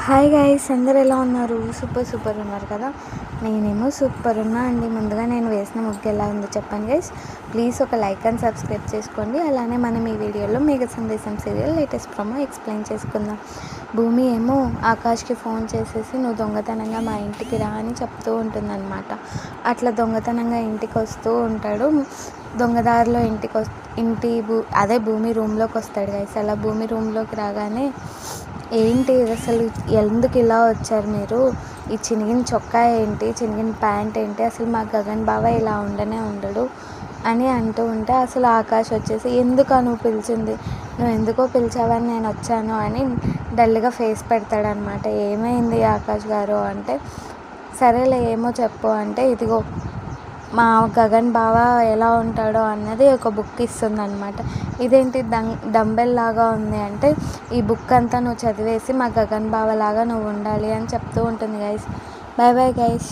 Hi guys, అందరు ఎలా ఉన్నారు? సూపర్ ఉన్నారు కదా. నేనేమో సూపర్ ఉన్నా అండి. ముందుగా నేను వేసిన ముగ్గు ఎలా ఉందో చెప్పండి గైస్. ప్లీజ్ ఒక లైక్ అండ్ సబ్స్క్రైబ్ చేసుకోండి. అలానే మనం ఈ వీడియోలో మేఘ సందేశం సీరియల్ లేటెస్ట్ ప్రోమో ఎక్స్ప్లెయిన్ చేసుకుందాం. భూమి ఏమో ఆకాష్కి ఫోన్ చేసేసి నువ్వు దొంగతనంగా మా ఇంటికి రా అని చెప్తూ ఉంటుందన్నమాట. అట్లా దొంగతనంగా ఇంటికి వస్తూ ఉంటాడు. దొంగదారిలో అదే భూమి రూమ్లోకి వస్తాడు గైస్. అలా భూమి రూమ్లోకి రాగానే, ఏంటి అసలు, ఎందుకు ఇలా వచ్చారు మీరు? ఈ చినిగిన చొక్కా ఏంటి, చినిగిన ప్యాంట్ ఏంటి, అసలు మా గగన్ బావ ఇలా ఉండడు అని అంటూ ఉంటే, అసలు ఆకాష్ వచ్చేసి ఎందుకు నువ్వు పిలిచింది, నువ్వు ఎందుకో పిలిచావని నేను వచ్చాను అని డల్గా ఫేస్ పెడతాడనమాట. ఏమైంది ఆకాష్ గారు అంటే, సరేలే ఏమో చెప్పు అంటే, ఇదిగో మా గగన్ బావ ఎలా ఉంటాడో అన్నది ఒక బుక్ ఇస్తుందన్నమాట. ఇదేంటి డంబెల్ లాగా ఉంది అంటే, ఈ బుక్ అంతా నువ్వు చదివేసి మా గగన్ బావ లాగా నువ్వు ఉండాలి అని చెప్తూ ఉంటుంది గైస్. Bye bye guys.